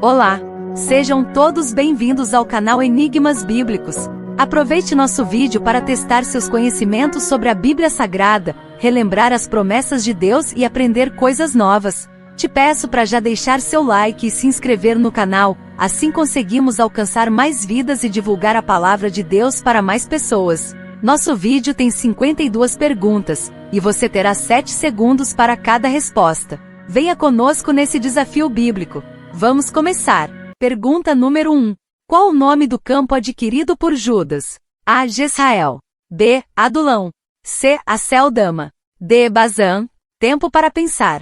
Olá! Sejam todos bem-vindos ao canal Enigmas Bíblicos. Aproveite nosso vídeo para testar seus conhecimentos sobre a Bíblia Sagrada, relembrar as promessas de Deus e aprender coisas novas. Te peço para já deixar seu like e se inscrever no canal, assim conseguimos alcançar mais vidas e divulgar a palavra de Deus para mais pessoas. Nosso vídeo tem 52 perguntas, e você terá 7 segundos para cada resposta. Venha conosco nesse desafio bíblico. Vamos começar. Pergunta número 1. Qual o nome do campo adquirido por Judas? A. Jezrael. B. Adulão. C. Aceldama. D. Bazã. Tempo para pensar.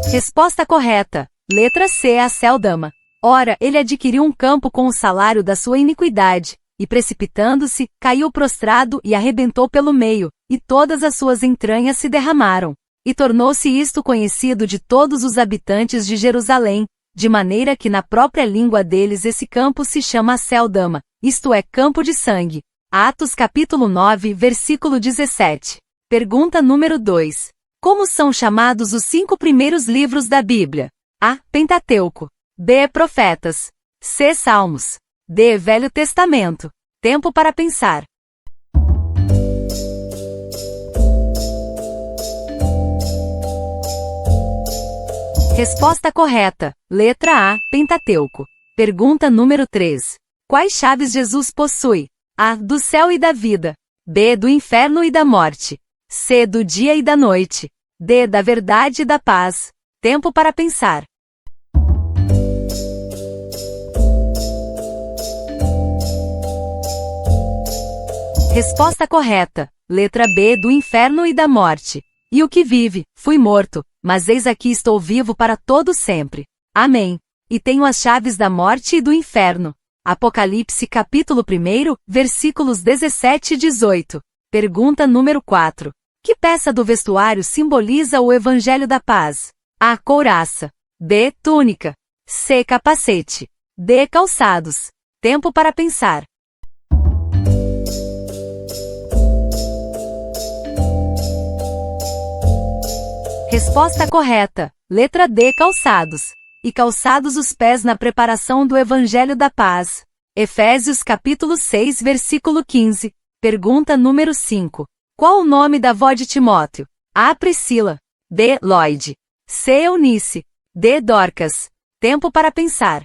Resposta correta. Letra C. Aceldama. Ora, ele adquiriu um campo com o salário da sua iniquidade, e precipitando-se, caiu prostrado e arrebentou pelo meio, e todas as suas entranhas se derramaram. E tornou-se isto conhecido de todos os habitantes de Jerusalém, de maneira que na própria língua deles esse campo se chama Aceldama, isto é, campo de sangue. Atos capítulo 9, versículo 17. Pergunta número 2. Como são chamados os 5 primeiros livros da Bíblia? A. Pentateuco. B. Profetas. C. Salmos. D. Velho Testamento. Tempo para pensar. Resposta correta. Letra A. Pentateuco. Pergunta número 3. Quais chaves Jesus possui? A. Do céu e da vida. B. Do inferno e da morte. C. Do dia e da noite. D. Da verdade e da paz. Tempo para pensar. Resposta correta. Letra B. Do inferno e da morte. E o que vive, fui morto, mas eis aqui estou vivo para todo sempre. Amém. E tenho as chaves da morte e do inferno. Apocalipse capítulo 1, versículos 17 e 18. Pergunta número 4. Que peça do vestuário simboliza o Evangelho da Paz? A. Couraça. B. Túnica. C. Capacete. D. Calçados. Tempo para pensar. Resposta correta. Letra D. Calçados. E calçados os pés na preparação do Evangelho da Paz. Efésios capítulo 6, versículo 15. Pergunta número 5. Qual o nome da avó de Timóteo? A. Priscila. B. Lloyd. C. Eunice. D. Dorcas. Tempo para pensar.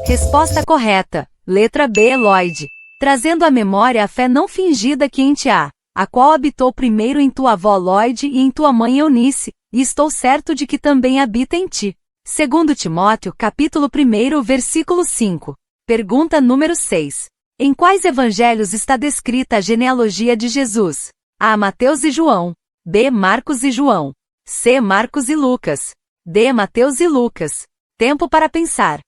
Resposta correta. Letra B. Lloyd. Trazendo à memória a fé não fingida que em ti há, a qual habitou primeiro em tua avó Lloyd e em tua mãe Eunice, e estou certo de que também habita em ti. Segundo Timóteo, capítulo 1, versículo 5. Pergunta número 6. Em quais evangelhos está descrita a genealogia de Jesus? A. Mateus e João. B. Marcos e João. C. Marcos e Lucas. D. Mateus e Lucas. Tempo para pensar.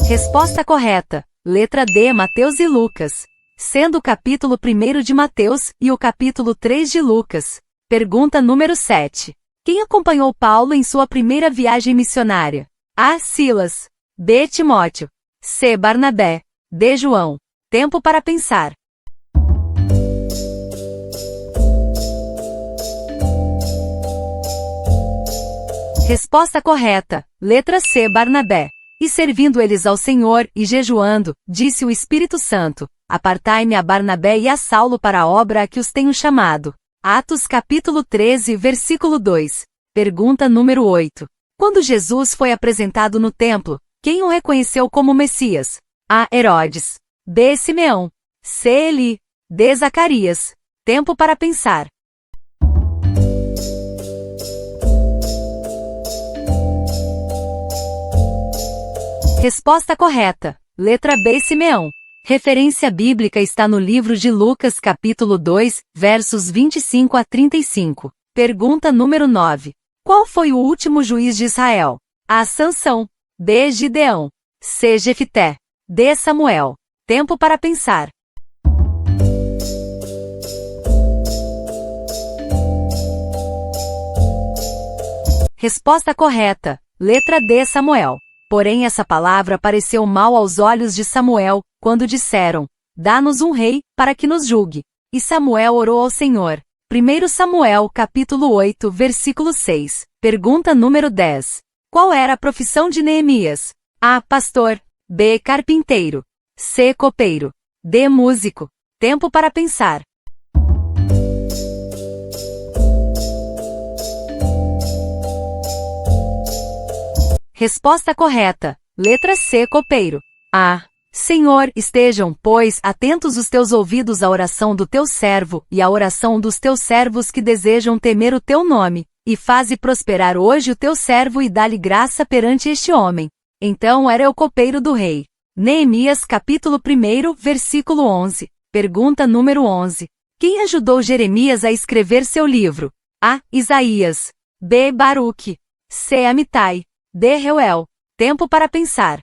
Resposta correta. Letra D. Mateus e Lucas. Sendo o capítulo 1 de Mateus e o capítulo 3 de Lucas. Pergunta número 7. Quem acompanhou Paulo em sua primeira viagem missionária? A. Silas. B. Timóteo. C. Barnabé. D. João. Tempo para pensar. Resposta correta. Letra C. Barnabé. E servindo eles ao Senhor, e jejuando, disse o Espírito Santo, apartai-me a Barnabé e a Saulo para a obra a que os tenho chamado. Atos capítulo 13, versículo 2. Pergunta número 8. Quando Jesus foi apresentado no templo, quem o reconheceu como Messias? A. Herodes. B. Simeão. C. Eli. D. Zacarias. Tempo para pensar. Resposta correta. Letra B. Simeão. Referência bíblica está no livro de Lucas capítulo 2, versos 25 a 35. Pergunta número 9. Qual foi o último juiz de Israel? A. Sansão. B. Gideão. C. Jefité. D. Samuel. Tempo para pensar. Resposta correta. Letra D. Samuel. Porém essa palavra pareceu mal aos olhos de Samuel, quando disseram: dá-nos um rei, para que nos julgue. E Samuel orou ao Senhor. 1 Samuel capítulo 8, versículo 6. Pergunta número 10. Qual era a profissão de Neemias? A. Pastor. B. Carpinteiro. C. Copeiro. D. Músico. Tempo para pensar. Resposta correta. Letra C. Copeiro. A. Senhor, estejam, pois, atentos os teus ouvidos à oração do teu servo, e à oração dos teus servos que desejam temer o teu nome, e faze prosperar hoje o teu servo e dá-lhe graça perante este homem. Então era o copeiro do rei. Neemias capítulo 1, versículo 11. Pergunta número 11. Quem ajudou Jeremias a escrever seu livro? A. Isaías. B. Baruque. C. Amitai. D. Reuel. Tempo para pensar.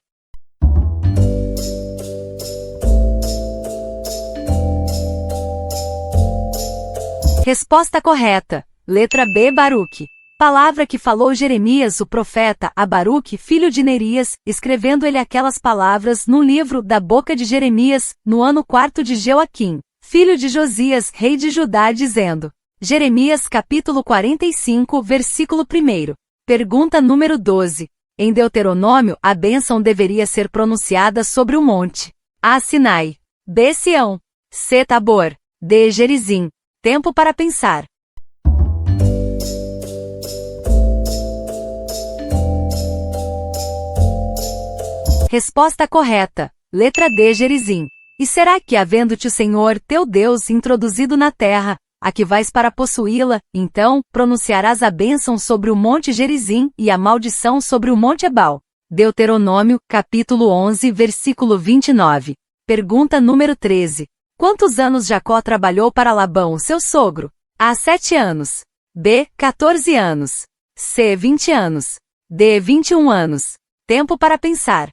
Resposta correta. Letra B. Baruque. Palavra que falou Jeremias o profeta a Baruque, filho de Nerias, escrevendo ele aquelas palavras no livro da boca de Jeremias, no ano 4 de Joaquim, filho de Josias, rei de Judá, dizendo. Jeremias capítulo 45, versículo 1. Pergunta número 12. Em Deuteronômio, a bênção deveria ser pronunciada sobre o monte. A. Sinai. B. Sião. C. Tabor. D. Gerizim. Tempo para pensar. Resposta correta. Letra D. Gerizim. E será que, havendo-te o Senhor, teu Deus, introduzido na terra, a que vais para possuí-la, então, pronunciarás a bênção sobre o monte Gerizim e a maldição sobre o monte Ebal. Deuteronômio, capítulo 11, versículo 29. Pergunta número 13. Quantos anos Jacó trabalhou para Labão, seu sogro? A. 7 anos. B. 14 anos. C. 20 anos. D. 21 anos. Tempo para pensar.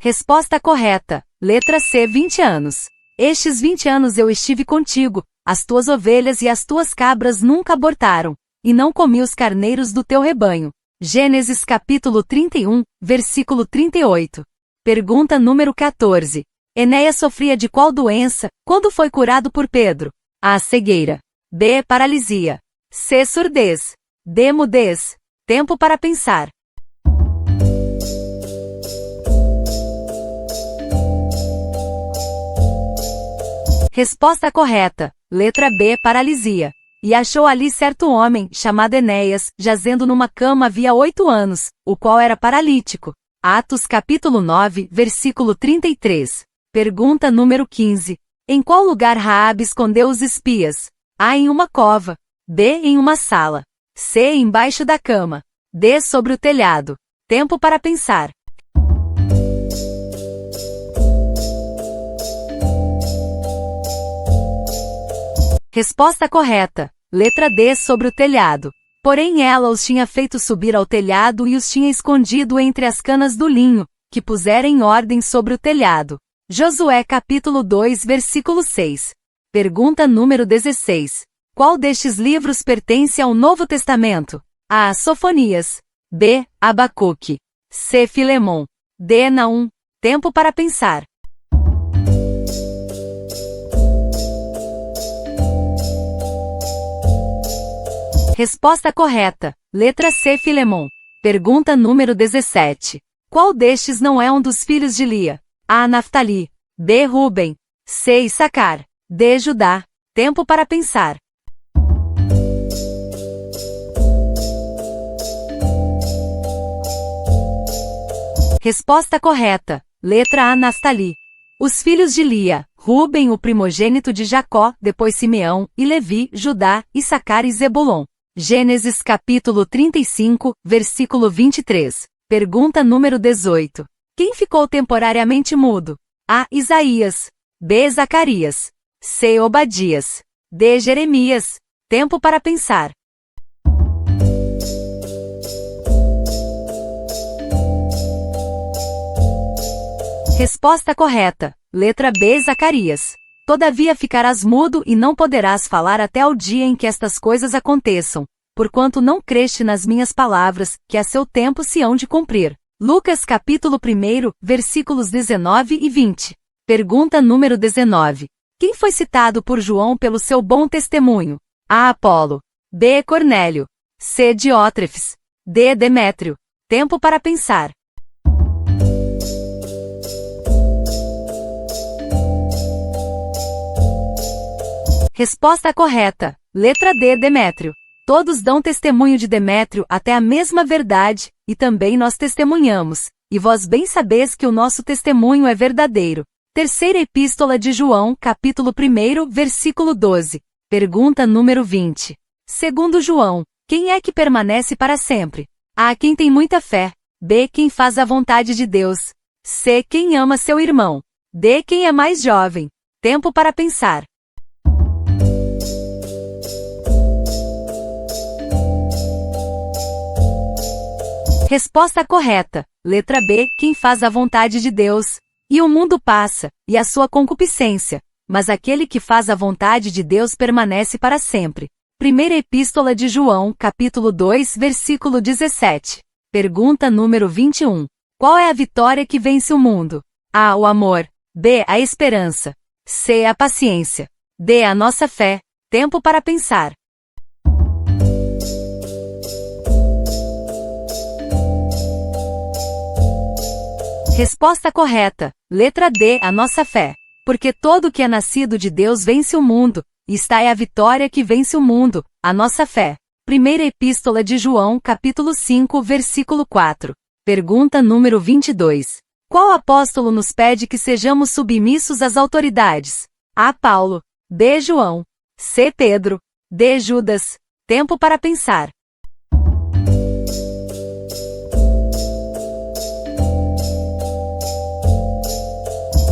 Resposta correta. Letra C. 20 anos. Estes 20 anos eu estive contigo, as tuas ovelhas e as tuas cabras nunca abortaram, e não comi os carneiros do teu rebanho. Gênesis capítulo 31, versículo 38. Pergunta número 14. Enéas sofria de qual doença, quando foi curado por Pedro? A. Cegueira. B. Paralisia. C. Surdez. D. Mudez. Tempo para pensar. Resposta correta. Letra B. Paralisia. E achou ali certo homem, chamado Enéas, jazendo numa cama havia 8 anos, o qual era paralítico. Atos capítulo 9, versículo 33. Pergunta número 15. Em qual lugar Raabe escondeu os espias? A. Em uma cova. B. Em uma sala. C. Embaixo da cama. D. Sobre o telhado. Tempo para pensar. Resposta correta. Letra D. Sobre o telhado. Porém ela os tinha feito subir ao telhado e os tinha escondido entre as canas do linho, que pusera em ordem sobre o telhado. Josué capítulo 2, versículo 6. Pergunta número 16. Qual destes livros pertence ao Novo Testamento? A. Sofonias. B. Abacuque. C. Filemon. D. Naum. Tempo para pensar. Resposta correta. Letra C. Filemon. Pergunta número 17. Qual destes não é um dos filhos de Lia? A. Naftali. B. Ruben. C. Issacar. D. Judá. Tempo para pensar. Resposta correta. Letra A. Naftali. Os filhos de Lia: Ruben, o primogênito de Jacó, depois Simeão, e Levi, Judá, Issacar e Zebulon. Gênesis capítulo 35, versículo 23. Pergunta número 18. Quem ficou temporariamente mudo? A. Isaías. B. Zacarias. C. Obadias. D. Jeremias. Tempo para pensar. Resposta correta. Letra B. Zacarias. Todavia ficarás mudo e não poderás falar até ao dia em que estas coisas aconteçam, porquanto não creste nas minhas palavras, que a seu tempo se hão de cumprir. Lucas capítulo 1, versículos 19 e 20. Pergunta número 19. Quem foi citado por João pelo seu bom testemunho? A. Apolo. B. Cornélio. C. Diótrefes. D. Demétrio. Tempo para pensar. Resposta correta. Letra D. Demétrio. Todos dão testemunho de Demétrio até a mesma verdade, e também nós testemunhamos, e vós bem sabeis que o nosso testemunho é verdadeiro. Terceira Epístola de João, capítulo 1, versículo 12. Pergunta número 20. Segundo João, quem é que permanece para sempre? A. Quem tem muita fé. B. Quem faz a vontade de Deus. C. Quem ama seu irmão. D. Quem é mais jovem. Tempo para pensar. Resposta correta. Letra B. Quem faz a vontade de Deus. E o mundo passa, e a sua concupiscência, mas aquele que faz a vontade de Deus permanece para sempre. Primeira Epístola de João, capítulo 2, versículo 17. Pergunta número 21. Qual é a vitória que vence o mundo? A. O amor. B. A esperança. C. A paciência. D. A nossa fé. Tempo para pensar. Resposta correta. Letra D. A nossa fé. Porque todo o que é nascido de Deus vence o mundo, e esta é a vitória que vence o mundo, a nossa fé. Primeira Epístola de João, capítulo 5, versículo 4. Pergunta número 22. Qual apóstolo nos pede que sejamos submissos às autoridades? A. Paulo. B. João. C. Pedro. D. Judas. Tempo para pensar.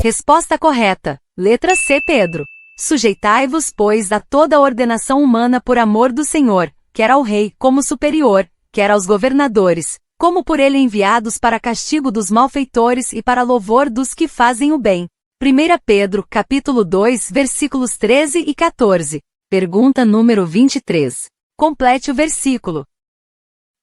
Resposta correta. Letra C. Pedro. Sujeitai-vos, pois, a toda a ordenação humana por amor do Senhor, quer ao rei, como superior, quer aos governadores, como por ele enviados para castigo dos malfeitores e para louvor dos que fazem o bem. 1 Pedro, capítulo 2, versículos 13 e 14. Pergunta número 23. Complete o versículo.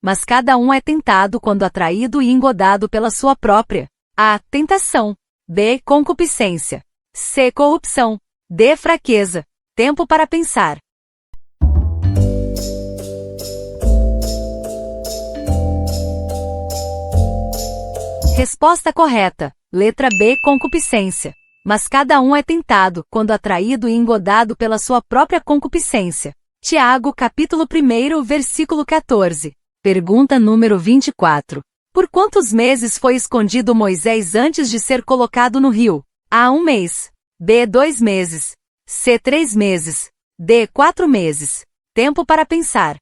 Mas cada um é tentado quando atraído e engodado pela sua própria A. Tentação. B. Concupiscência. C. Corrupção. D. Fraqueza. Tempo para pensar. Resposta correta. Letra B. Concupiscência. Mas cada um é tentado quando atraído e engodado pela sua própria concupiscência. Tiago, capítulo 1, versículo 14. Pergunta número 24. Por quantos meses foi escondido Moisés antes de ser colocado no rio? A. 1 mês. B. 2 meses. C. 3 meses. D. 4 meses. Tempo para pensar.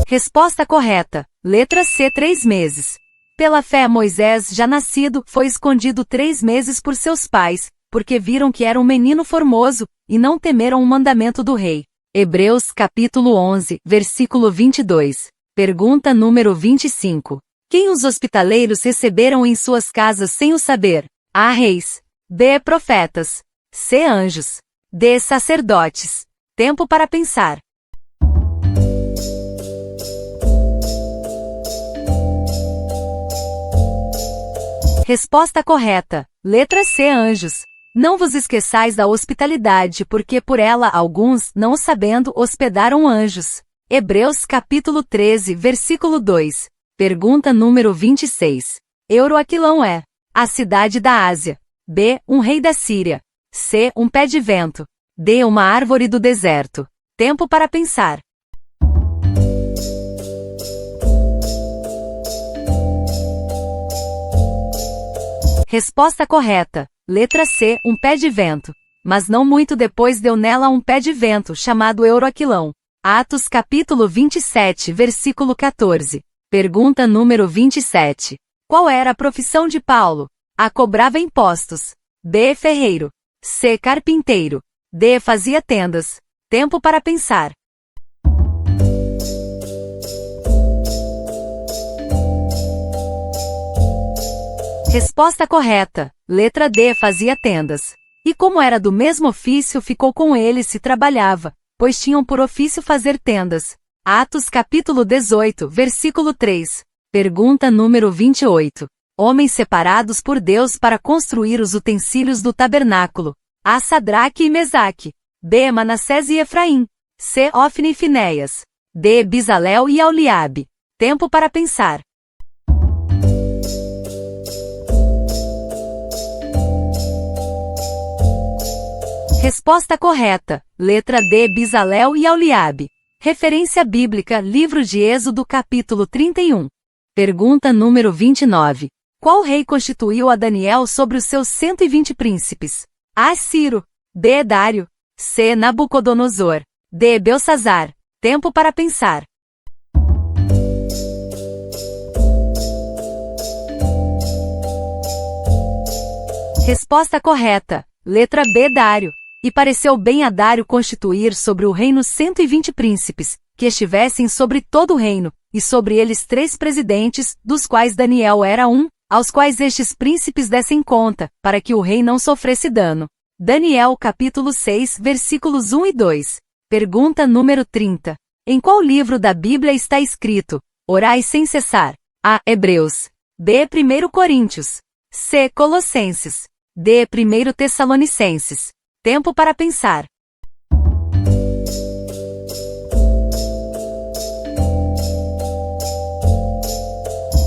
Resposta correta. Letra C. 3 meses. Pela fé Moisés, já nascido, foi escondido 3 meses por seus pais, porque viram que era um menino formoso, e não temeram o mandamento do rei. Hebreus capítulo 11, versículo 22. Pergunta número 25. Quem os hospitaleiros receberam em suas casas sem o saber? A. Reis. B. Profetas. C. Anjos. D. Sacerdotes. Tempo para pensar. Resposta correta. Letra C. Anjos. Não vos esqueçais da hospitalidade, porque por ela alguns, não o sabendo, hospedaram anjos. Hebreus capítulo 13, versículo 2. Pergunta número 26. Euroaquilão é A. Cidade da Ásia. B. Um rei da Síria. C. Um pé de vento. D. Uma árvore do deserto. Tempo para pensar. Resposta correta. Letra C. Um pé de vento. Mas não muito depois deu nela um pé de vento chamado Euroaquilão. Atos capítulo 27, versículo 14. Pergunta número 27. Qual era a profissão de Paulo? A. Cobrava impostos. B. Ferreiro. C. Carpinteiro. D. Fazia tendas. Tempo para pensar. Resposta correta. Letra D. Fazia tendas. E como era do mesmo ofício, ficou com ele se trabalhava, pois tinham por ofício fazer tendas. Atos capítulo 18, versículo 3. Pergunta número 28. Homens separados por Deus para construir os utensílios do tabernáculo. A. Sadraque e Mesaque. B. Manassés e Efraim. C. Ofni e Finéias. D. Bezalel e Aholiabe. Tempo para pensar. Resposta correta. Letra D. Bezalel e Aholiabe. Referência bíblica, livro de Êxodo capítulo 31. Pergunta número 29. Qual rei constituiu a Daniel sobre os seus 120 príncipes? A. Ciro. B. Dário. C. Nabucodonosor. D. Belsazar. Tempo para pensar. Resposta correta. Letra B. Dário. E pareceu bem a Dário constituir sobre o reino 120 príncipes, que estivessem sobre todo o reino, e sobre eles 3 presidentes, dos quais Daniel era um, aos quais estes príncipes dessem conta, para que o rei não sofresse dano. Daniel capítulo 6, versículos 1 e 2. Pergunta número 30. Em qual livro da Bíblia está escrito: orai sem cessar? A. Hebreus. B. 1 Coríntios. C. Colossenses. D. 1 Tessalonicenses. Tempo para pensar.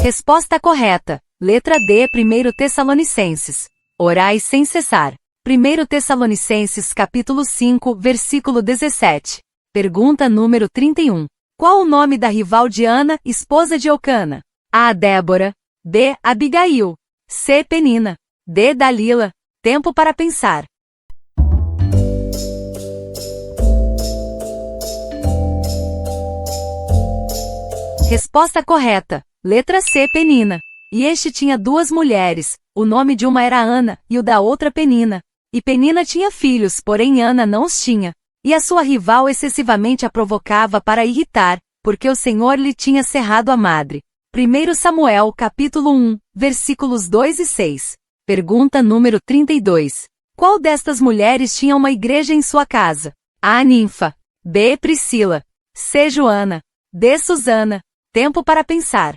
Resposta correta. Letra D. 1 Tessalonicenses. Orai sem cessar. 1 Tessalonicenses capítulo 5, versículo 17. Pergunta número 31. Qual o nome da rival de Ana, esposa de Eucana? A. Débora. B. Abigail. C. Penina. D. Dalila. Tempo para pensar. Resposta correta. Letra C. Penina. E este tinha 2 mulheres, o nome de uma era Ana, e o da outra Penina. E Penina tinha filhos, porém Ana não os tinha. E a sua rival excessivamente a provocava para irritar, porque o Senhor lhe tinha cerrado a madre. 1 Samuel capítulo 1, versículos 2 e 6. Pergunta número 32. Qual destas mulheres tinha uma igreja em sua casa? A. Ninfa. B. Priscila. C. Joana. D. Susana. Tempo para pensar.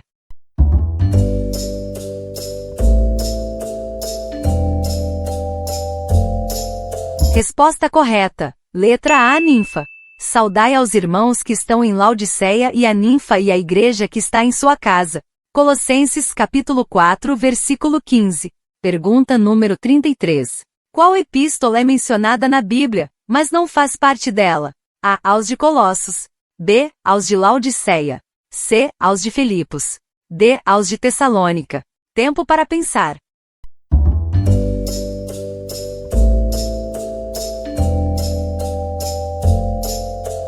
Resposta correta. Letra A. Ninfa. Saudai aos irmãos que estão em Laodiceia e a Ninfa e a igreja que está em sua casa. Colossenses capítulo 4, versículo 15. Pergunta número 33. Qual epístola é mencionada na Bíblia, mas não faz parte dela? A. Aos de Colossos. B. Aos de Laodiceia. C. Aos de Filipos. D. Aos de Tessalônica. Tempo para pensar.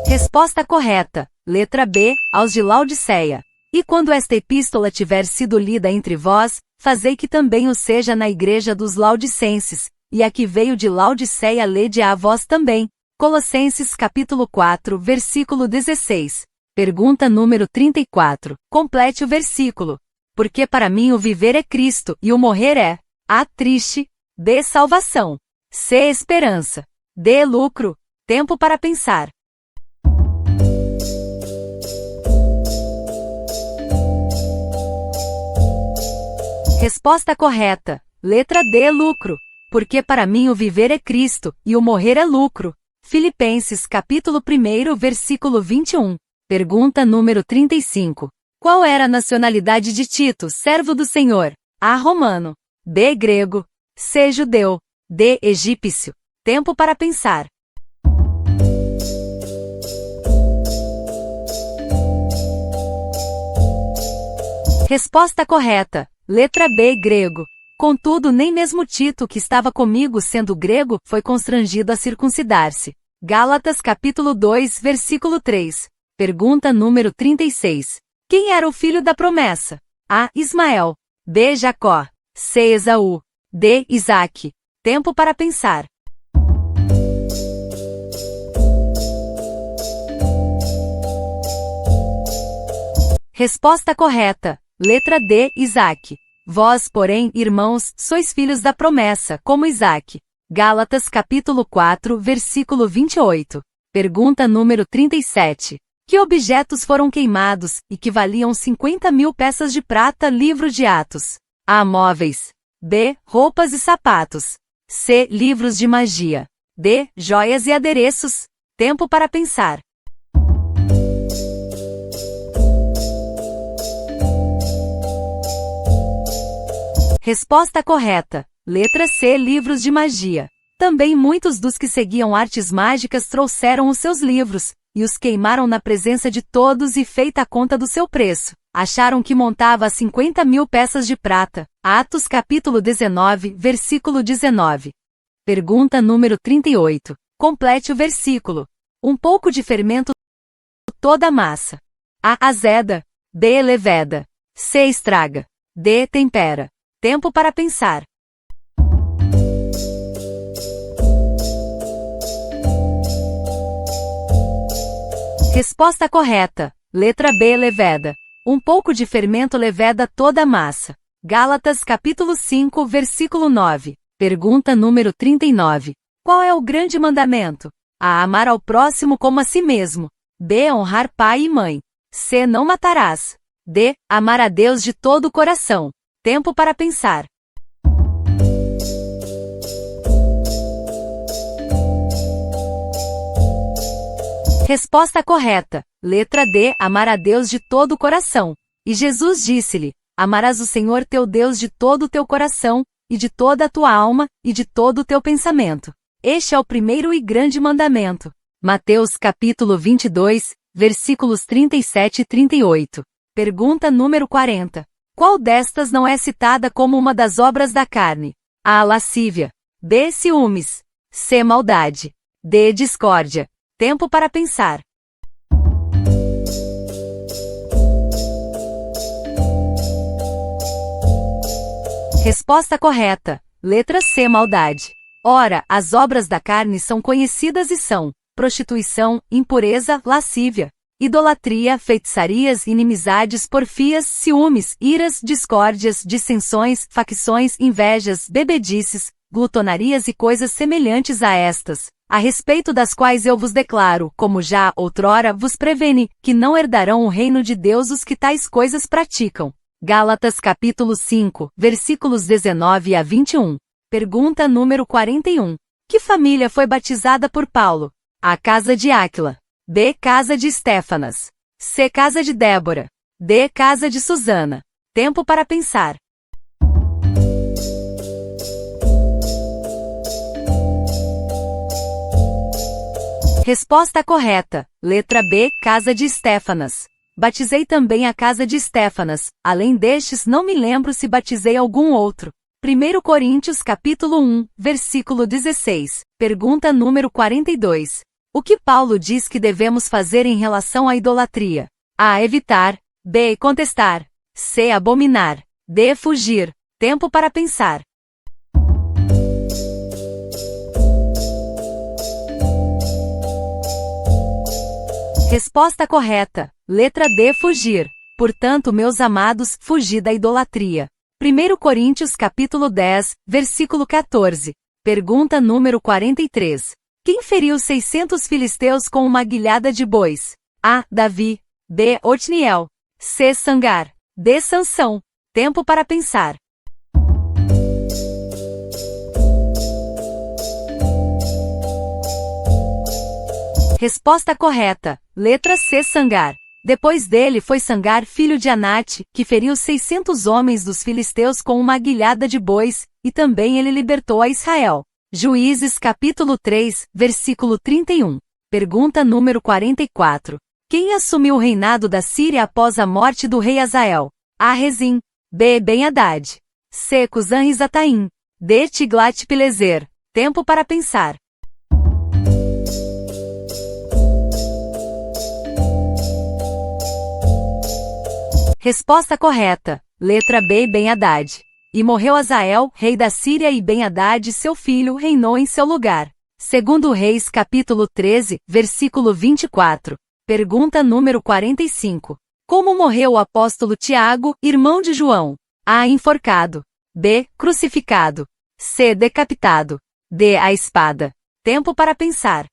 Resposta correta. Letra B. Aos de Laodiceia. E quando esta epístola tiver sido lida entre vós, fazei que também o seja na igreja dos Laodicenses, e a que veio de Laodiceia lede-a a vós também. Colossenses capítulo 4, versículo 16. Pergunta número 34. Complete o versículo. Porque para mim o viver é Cristo e o morrer é: A. Triste. B. Salvação. C. Esperança. D. Lucro. Tempo para pensar. Resposta correta. Letra D. Lucro. Porque para mim o viver é Cristo e o morrer é lucro. Filipenses capítulo 1, versículo 21. Pergunta número 35. Qual era a nacionalidade de Tito, servo do Senhor? A. Romano. B. Grego. C. Judeu. D. Egípcio. Tempo para pensar. Resposta correta. Letra B. Grego. Contudo, nem mesmo Tito, que estava comigo sendo grego, foi constrangido a circuncidar-se. Gálatas capítulo 2, versículo 3. Pergunta número 36. Quem era o filho da promessa? A. Ismael. B. Jacó. C. Esaú. D. Isaque. Tempo para pensar. Resposta correta. Letra D. Isaque. Vós, porém, irmãos, sois filhos da promessa, como Isaque. Gálatas capítulo 4, versículo 28. Pergunta número 37. Que objetos foram queimados, e que valiam 50.000 peças de prata? Livro de Atos. A. Móveis. B. Roupas e sapatos. C. Livros de magia. D. Joias e adereços. Tempo para pensar. Resposta correta. Letra C. Livros de magia. Também muitos dos que seguiam artes mágicas trouxeram os seus livros, e os queimaram na presença de todos e feita a conta do seu preço. Acharam que montava a 50.000 peças de prata. Atos capítulo 19, versículo 19. Pergunta número 38. Complete o versículo. Um pouco de fermento toda a massa. A. Azeda. B. Leveda. C. Estraga. D. Tempera. Tempo para pensar. Resposta correta. Letra B. Leveda. Um pouco de fermento leveda toda a massa. Gálatas capítulo 5, versículo 9. Pergunta número 39. Qual é o grande mandamento? A. Amar ao próximo como a si mesmo. B. Honrar pai e mãe. C. Não matarás. D. Amar a Deus de todo o coração. Tempo para pensar. Resposta correta. Letra D. Amar a Deus de todo o coração. E Jesus disse-lhe: Amarás o Senhor teu Deus de todo o teu coração, e de toda a tua alma, e de todo o teu pensamento. Este é o primeiro e grande mandamento. Mateus capítulo 22, versículos 37 e 38. Pergunta número 40. Qual destas não é citada como uma das obras da carne? A. Lascívia. B. Ciúmes. C. Maldade. D. Discórdia. Tempo para pensar. Resposta correta. Letra C. Maldade. Ora, as obras da carne são conhecidas e são: prostituição, impureza, lascívia, idolatria, feitiçarias, inimizades, porfias, ciúmes, iras, discórdias, dissensões, facções, invejas, bebedices, glutonarias e coisas semelhantes a estas, a respeito das quais eu vos declaro, como já outrora vos preveni, que não herdarão o reino de Deus os que tais coisas praticam. Gálatas capítulo 5, versículos 19 a 21. Pergunta número 41. Que família foi batizada por Paulo? A. Casa de Áquila. B. Casa de Estéfanas. C. Casa de Débora. D. Casa de Susana. Tempo para pensar. Resposta correta. Letra B. Casa de Estéfanas. Batizei também a casa de Estéfanas. Além destes, não me lembro se batizei algum outro. 1 Coríntios capítulo 1, versículo 16. Pergunta número 42. O que Paulo diz que devemos fazer em relação à idolatria? A. Evitar. B. Contestar. C. Abominar. D. Fugir. Tempo para pensar. Resposta correta. Letra D. Fugir. Portanto, meus amados, fugi da idolatria. 1 Coríntios capítulo 10, versículo 14. Pergunta número 43. Quem feriu 600 filisteus com uma guilhada de bois? A. Davi. B. Otniel. C. Sangar. D. Sansão. Tempo para pensar. Resposta correta. Letra C. Sangar. Depois dele foi Sangar, filho de Anate, que feriu 600 homens dos filisteus com uma guilhada de bois, e também ele libertou a Israel. Juízes capítulo 3, versículo 31. Pergunta número 44. Quem assumiu o reinado da Síria após a morte do rei Hazael? A. Rezim. B. Ben-Hadad. C. Cusã-Risataim. D. Tiglat-Pileser. Tempo para pensar. Resposta correta. Letra B. Ben-Hadad. E morreu Hazael, rei da Síria, e Ben-Hadad, seu filho, reinou em seu lugar. Segundo Reis capítulo 13, versículo 24. Pergunta número 45. Como morreu o apóstolo Tiago, irmão de João? A. Enforcado. B. Crucificado. C. Decapitado. D. A espada. Tempo para pensar.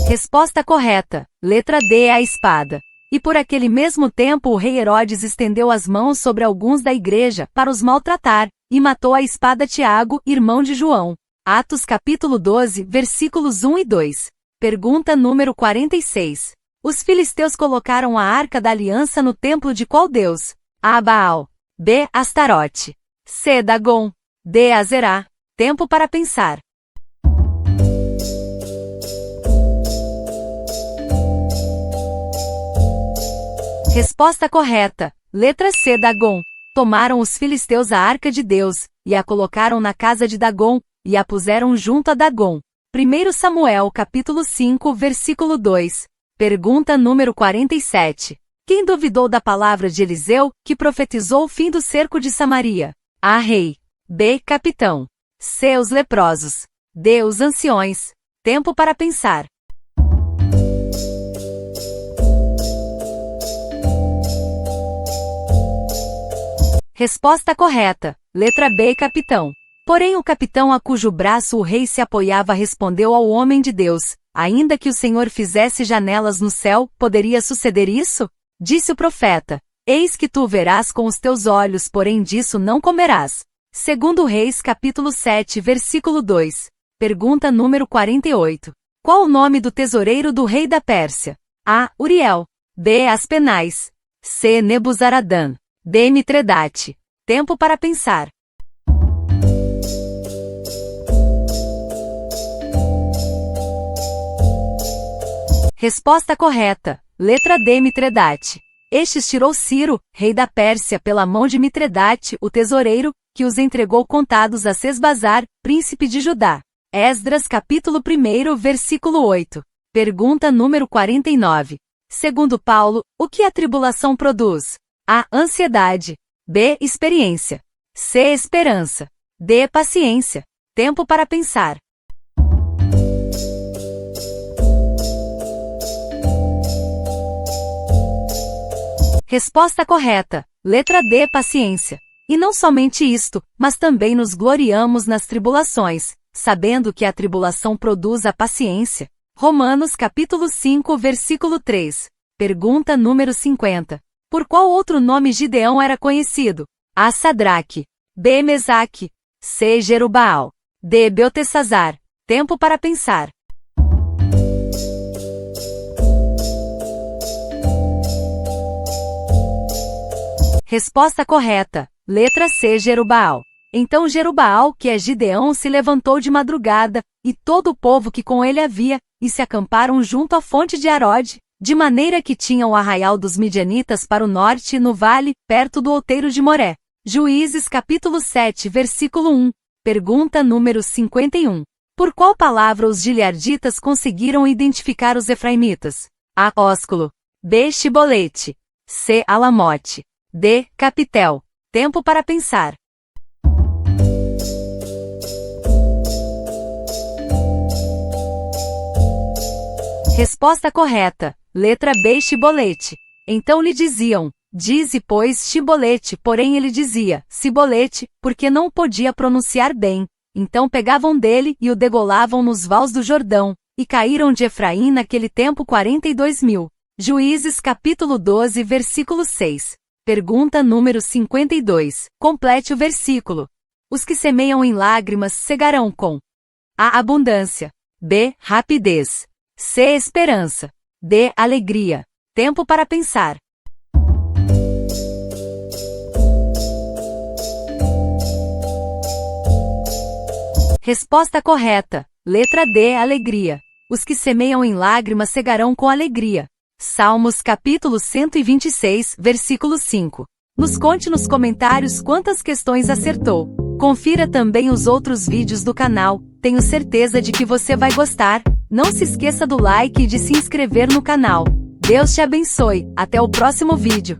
Resposta correta. Letra D. A espada. E por aquele mesmo tempo o rei Herodes estendeu as mãos sobre alguns da igreja para os maltratar, e matou a espada Tiago, irmão de João. Atos capítulo 12, versículos 1 e 2. Pergunta número 46. Os filisteus colocaram a arca da aliança no templo de qual deus? A. Baal. B. Astarote. C. Dagon. D. Azerá. Tempo para pensar. Resposta correta. Letra C. Dagon. Tomaram os filisteus a arca de Deus, e a colocaram na casa de Dagon, e a puseram junto a Dagon. 1 Samuel capítulo 5, versículo 2. Pergunta número 47. Quem duvidou da palavra de Eliseu, que profetizou o fim do cerco de Samaria? A. Rei. B. Capitão. C. Os leprosos. D. Os anciões. Tempo para pensar. Resposta correta. Letra B. Capitão. Porém o capitão a cujo braço o rei se apoiava respondeu ao homem de Deus: ainda que o Senhor fizesse janelas no céu, poderia suceder isso? Disse o profeta: eis que tu verás com os teus olhos, porém disso não comerás. 2 Reis capítulo 7, versículo 2. Pergunta número 48. Qual o nome do tesoureiro do rei da Pérsia? A. Uriel. B. Aspenais. C. Nebuzaradã. D. Mitredate. Tempo para pensar. Resposta correta. Letra D. Mitredate. Estes tirou Ciro, rei da Pérsia, pela mão de Mitredate, o tesoureiro, que os entregou contados a Sesbazar, príncipe de Judá. Esdras capítulo 1, versículo 8. Pergunta número 49. Segundo Paulo, o que a tribulação produz? A. Ansiedade. B. Experiência. C. Esperança. D. Paciência. Tempo para pensar. Resposta correta. Letra D. Paciência. E não somente isto, mas também nos gloriamos nas tribulações, sabendo que a tribulação produz a paciência. Romanos capítulo 5, versículo 3. Pergunta número 50. Por qual outro nome Gideão era conhecido? A. Sadraque. B. Mesaque. C. Jerubaal. D. Beltesazar. Tempo para pensar. Resposta correta. Letra C. Jerubaal. Então Jerubaal, que é Gideão, se levantou de madrugada, e todo o povo que com ele havia, e se acamparam junto à fonte de Arode, de maneira que tinham o arraial dos midianitas para o norte, no vale, perto do outeiro de Moré. Juízes capítulo 7, versículo 1. Pergunta número 51. Por qual palavra os gilearditas conseguiram identificar os efraimitas? A. Ósculo. B. Shibolete. C. Alamote. D. Capitel. Tempo para pensar. Resposta correta. Letra B. Shibolete. Então lhe diziam: dize, pois, Shibolete, porém ele dizia, Sibolete, porque não o podia pronunciar bem. Então pegavam dele e o degolavam nos vales do Jordão, e caíram de Efraim naquele tempo 42.000. Juízes capítulo 12, versículo 6. Pergunta número 52. Complete o versículo. Os que semeiam em lágrimas cegarão com A. Abundância. B. Rapidez. C. Esperança. D. Alegria. Tempo para pensar. Resposta correta. Letra D. Alegria. Os que semeiam em lágrimas cegarão com alegria. Salmos capítulo 126, versículo 5. Nos conte nos comentários quantas questões acertou. Confira também os outros vídeos do canal, tenho certeza de que você vai gostar. Não se esqueça do like e de se inscrever no canal. Deus te abençoe, até o próximo vídeo.